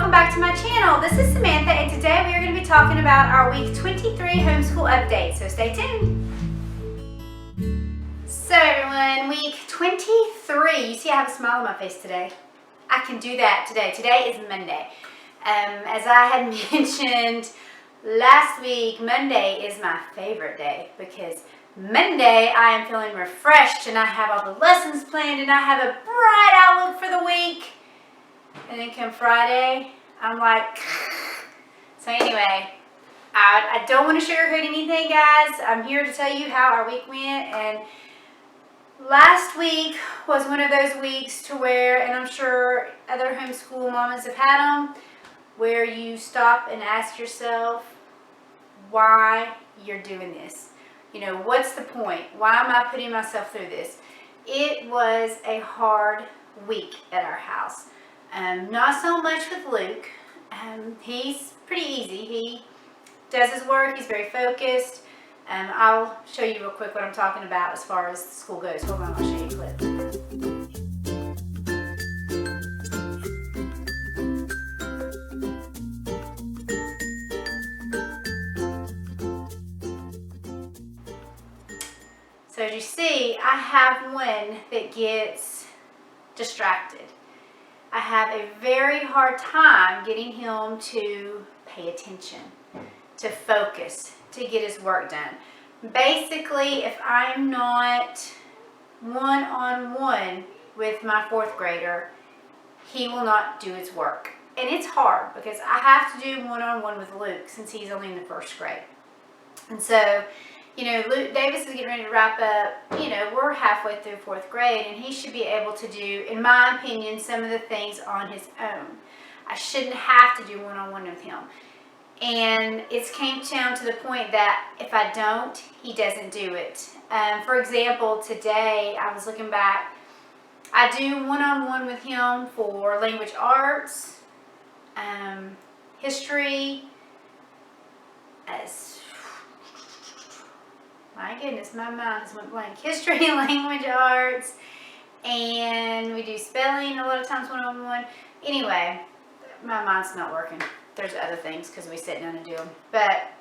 welcome back to my channel. This is Samantha, and today we are going to be talking about our week 23 homeschool update, so stay tuned. So everyone, week 23, you see I have a smile on my face today. I can do that today. Today is Monday. As I had mentioned last week, Monday is my favorite day because Monday I am feeling refreshed and I have all the lessons planned and I have a bright outlook for the week. And then come Friday, I'm like, so anyway, I don't want to sugarcoat anything, guys. I'm here to tell you how our week went, and last week was one of those weeks to where, and I'm sure other homeschool mamas have had them, where you stop and ask yourself why you're doing this. You know, what's the point? Why am I putting myself through this? It was a hard week at our house. Not so much with Luke. He's pretty easy. He does his work. He's very focused. I'll show you real quick what I'm talking about as far as school goes. Hold on, I'll show you a clip. So as you see, I have one that gets distracted. I have a very hard time getting him to pay attention, to focus, to get his work done. Basically, if I'm not one-on-one with my fourth grader, he will not do his work. And it's hard because I have to do one-on-one with Luke since he's only in the first grade. And so, you know, Luke Davis is getting ready to wrap up. You know, we're halfway through fourth grade, and he should be able to do, in my opinion, some of the things on his own. I shouldn't have to do one-on-one with him. And it's came down to the point that if I don't, he doesn't do it. For example, today I was looking back. I do one-on-one with him for language arts, history, my goodness, my mind just went blank. History and language arts, and we do spelling a lot of times one-on-one. Anyway, my mind's not working. There's other things because we sit down and do them. But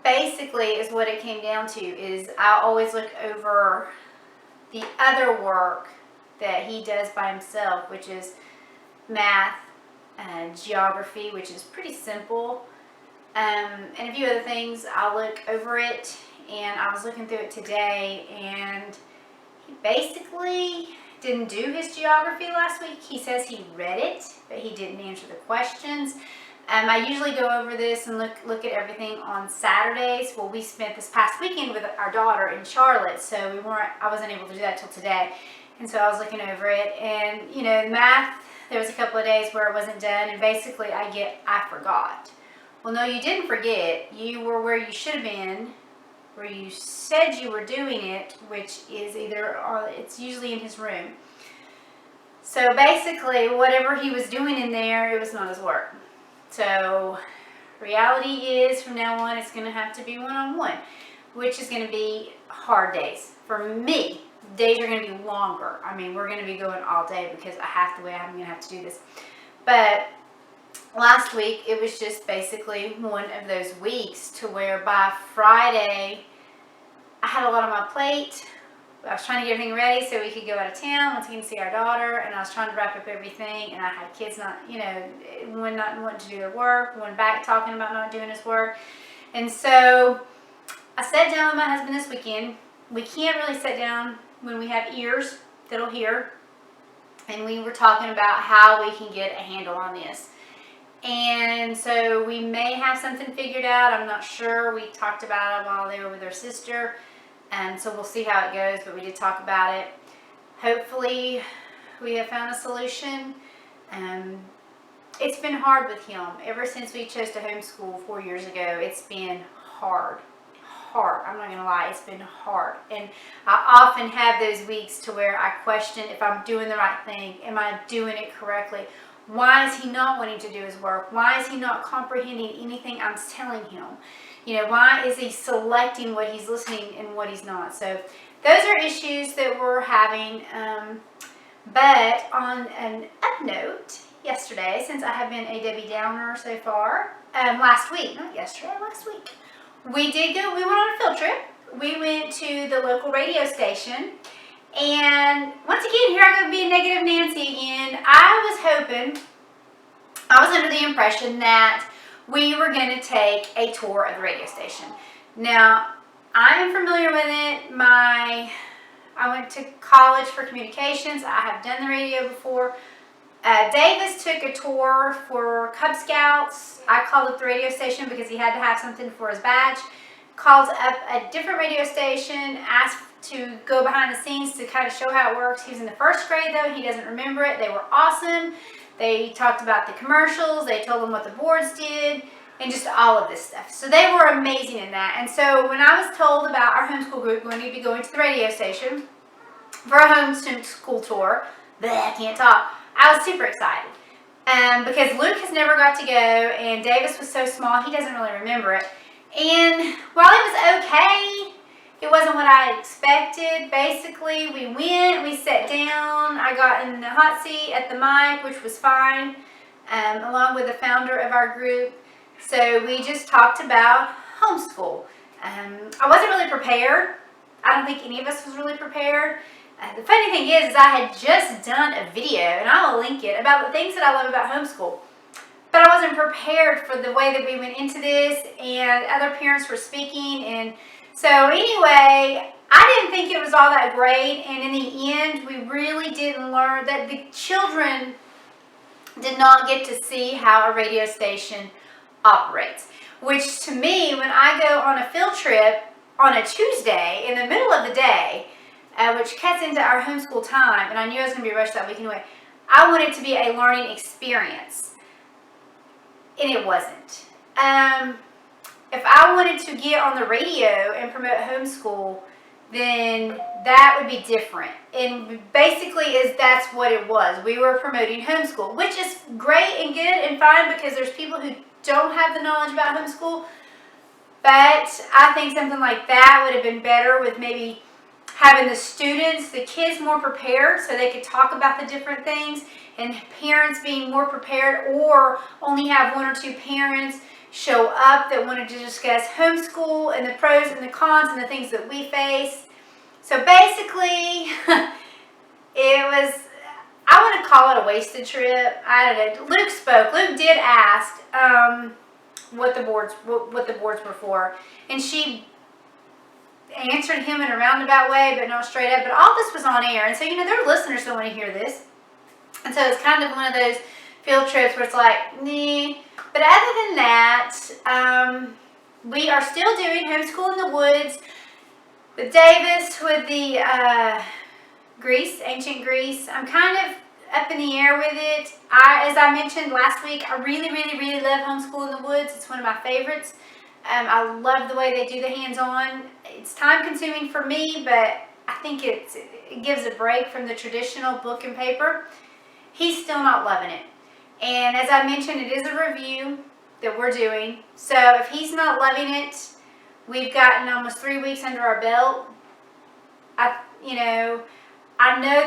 basically is what it came down to is I always look over the other work that he does by himself, which is math and geography, which is pretty simple. And a few other things. I'll look over it, and I was looking through it today, and he basically didn't do his geography last week. He says he read it, but he didn't answer the questions. I usually go over this and look at everything on Saturdays. Well, we spent this past weekend with our daughter in Charlotte, so I wasn't able to do that till today. And so I was looking over it, and you know, math, there was a couple of days where it wasn't done, and basically I forgot. Well, no, you didn't forget. You were where you should have been, where you said you were doing it, which is it's usually in his room. So basically, whatever he was doing in there, it was not his work. So reality is, from now on, it's going to have to be one-on-one, which is going to be hard days. For me, days are going to be longer. I mean, we're going to be going all day because I'm going to have to do this. But last week, it was just basically one of those weeks to where by Friday, I had a lot on my plate. I was trying to get everything ready so we could go out of town once we can see our daughter, and I was trying to wrap up everything, and I had kids one not wanting to do their work, one back talking about not doing his work. And so I sat down with my husband this weekend. We can't really sit down when we have ears that'll hear, and we were talking about how we can get a handle on this. And so we may have something figured out. I'm not sure. We talked about it while they were with their sister. And so we'll see how it goes, but we did talk about it. Hopefully we have found a solution. It's been hard with him. Ever since we chose to homeschool 4 years ago, it's been hard. I'm not going to lie, it's been hard. And I often have those weeks to where I question if I'm doing the right thing. Am I doing it correctly? Why is he not wanting to do his work? Why is he not comprehending anything I'm telling him? You know, why is he selecting what he's listening and what he's not? So those are issues that we're having. But on an up note, yesterday, since I have been a Debbie Downer so far. Last week, not yesterday, last week. We went on a field trip. We went to the local radio station. And once again, here I go being negative Nancy again. I was under the impression that we were going to take a tour of the radio station. Now, I am familiar with it. I went to college for communications. I have done the radio before. Davis took a tour for Cub Scouts. I called up the radio station because he had to have something for his badge. Called up a different radio station, asked to go behind the scenes to kind of show how it works. He was in the first grade though. He doesn't remember it. They were awesome. They talked about the commercials. They told him what the boards did and just all of this stuff. So they were amazing in that. And so when I was told about our homeschool group going to be going to the radio station for a homeschool tour, I can't talk. I was super excited because Luke has never got to go and Davis was so small he doesn't really remember it. And while it was okay, it wasn't what I expected. Basically, we went, we sat down, I got in the hot seat at the mic, which was fine, along with the founder of our group. So we just talked about homeschool. I wasn't really prepared. I don't think any of us was really prepared. The funny thing is I had just done a video, and I will link it, about the things that I love about homeschool. But I wasn't prepared for the way that we went into this, and other parents were speaking. And so anyway, I didn't think it was all that great. And in the end, we really didn't learn that the children did not get to see how a radio station operates. Which to me, when I go on a field trip on a Tuesday in the middle of the day, which cuts into our homeschool time, and I knew I was going to be rushed that week anyway, I want it to be a learning experience. And it wasn't. If I wanted to get on the radio and promote homeschool, then that would be different. And basically that's what it was. We were promoting homeschool, which is great and good and fine because there's people who don't have the knowledge about homeschool. But I think something like that would have been better with maybe having the students, the kids more prepared so they could talk about the different things, and parents being more prepared, or only have one or two parents show up that wanted to discuss homeschool and the pros and the cons and the things that we face. So basically, it was, I want to call it a wasted trip. I don't know. Luke spoke. Luke did ask what the boards were for, and she answered him in a roundabout way, but not straight up. But all this was on air, and so there are listeners that want to hear this, and so it's kind of one of those field trips where it's like, nah. But other than that, we are still doing Homeschool in the Woods with Davis, with the ancient Greece. I'm kind of up in the air with it. As I mentioned last week, I really, really, really love Homeschool in the Woods. It's one of my favorites. I love the way they do the hands-on. It's time-consuming for me, but I think it gives a break from the traditional book and paper. He's still not loving it. And as I mentioned, it is a review that we're doing. So if he's not loving it, we've gotten almost 3 weeks under our belt. I know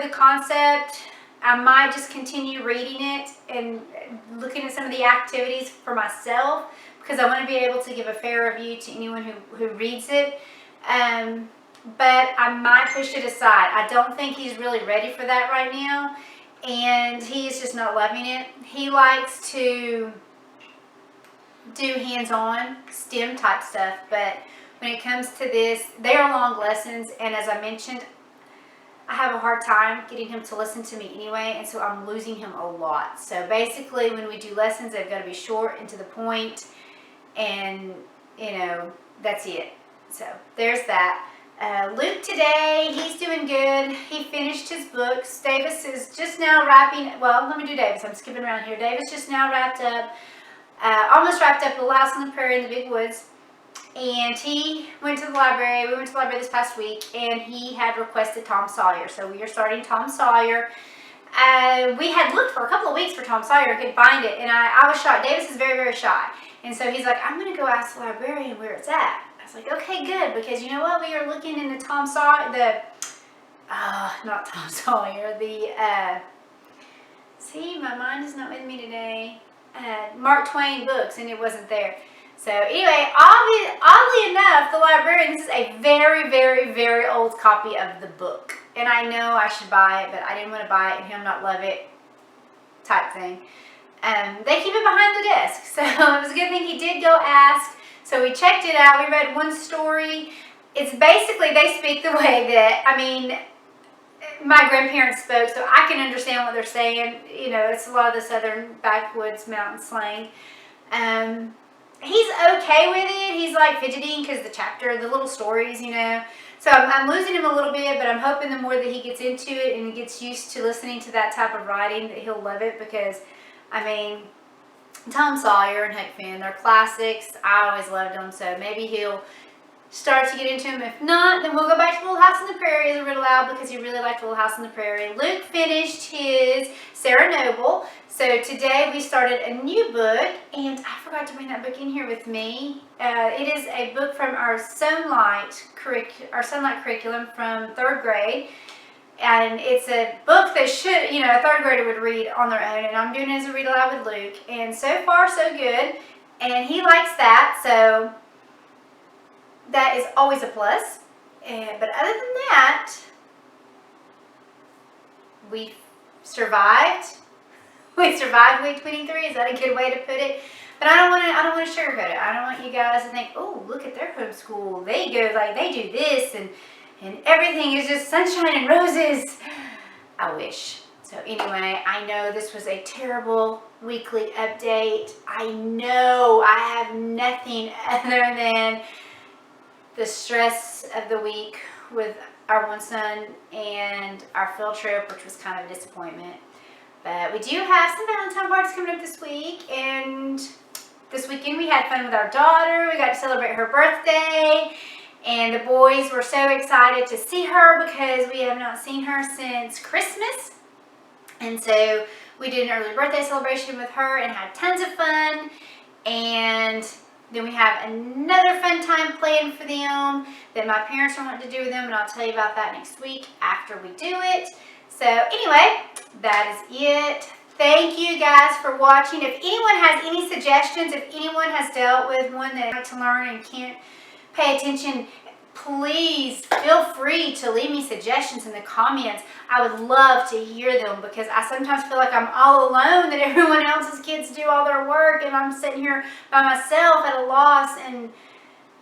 the concept. I might just continue reading it and looking at some of the activities for myself, because I want to be able to give a fair review to anyone who reads it. But I might push it aside. I don't think he's really ready for that right now, and he is just not loving it. He likes to do hands-on STEM type stuff, but when it comes to this, they are long lessons, and as I mentioned, I have a hard time getting him to listen to me anyway, and so I'm losing him a lot. So basically, when we do lessons, they've got to be short and to the point, and that's it. So there's that. Luke today, he's doing good. He finished his books. Davis is just now wrapping, well, let me do Davis. I'm skipping around here. Davis just now wrapped up, almost wrapped up Little House on the Prairie in the Big Woods. And he went to the library. We went to the library this past week, and he had requested Tom Sawyer. So we are starting Tom Sawyer. We had looked for a couple of weeks for Tom Sawyer, couldn't find it, and I was shy. Davis is very, very shy. And so he's like, I'm going to go ask the librarian where it's at. I was like, okay, good, because you know what? We are looking in the Tom Sawyer, not Tom Sawyer, See, my mind is not with me today. Mark Twain books, and it wasn't there. So anyway, oddly enough, the librarian, this is a very, very, very old copy of the book. And I know I should buy it, but I didn't want to buy it and him not love it type thing. They keep it behind the desk. So it was a good thing he did go ask. So we checked it out. We read one story. It's basically, they speak the way that, I mean, my grandparents spoke, so I can understand what they're saying. You know, it's a lot of the southern backwoods mountain slang. He's okay with it. He's like fidgeting because the little stories, you know. So I'm losing him a little bit, but I'm hoping the more that he gets into it and gets used to listening to that type of writing, that he'll love it. Because, I mean, Tom Sawyer and Huck Finn, they're classics. I always loved them, so maybe he'll start to get into them. If not, then we'll go back to Little House on the Prairie as I read aloud, because he really liked Little House on the Prairie. Luke finished his Sarah Noble. So today we started a new book, and I forgot to bring that book in here with me. It is a book from our Sunlight curriculum from 3rd grade. And it's a book that should, you know, a 3rd grader would read on their own, and I'm doing it as a read aloud with Luke. And so far, so good. And he likes that, so that is always a plus. But other than that, we survived. We survived week 23. Is that a good way to put it? But I don't want to sugarcoat it. I don't want you guys to think, oh, look at their homeschool. They go like they do this, and everything is just sunshine and roses. I wish. So anyway, I know this was a terrible weekly update. I know I have nothing other than the stress of the week with our one son and our field trip, which was kind of a disappointment. But we do have some Valentine parties coming up this week, and this weekend we had fun with our daughter. We got to celebrate her birthday, and the boys were so excited to see her because we have not seen her since Christmas. And so we did an early birthday celebration with her and had tons of fun. And then we have another fun time planned for them that my parents are wanting to do with them, and I'll tell you about that next week after we do it. So anyway, that is it. Thank you guys for watching. If anyone has any suggestions, if anyone has dealt with one that like to learn and can't pay attention, please feel free to leave me suggestions in the comments. I would love to hear them, because I sometimes feel like I'm all alone, that everyone else's kids do all their work and I'm sitting here by myself at a loss and,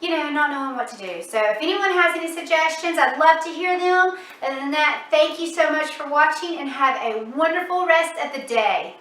you know, not knowing what to do. So if anyone has any suggestions, I'd love to hear them. Other than that, thank you so much for watching, and have a wonderful rest of the day.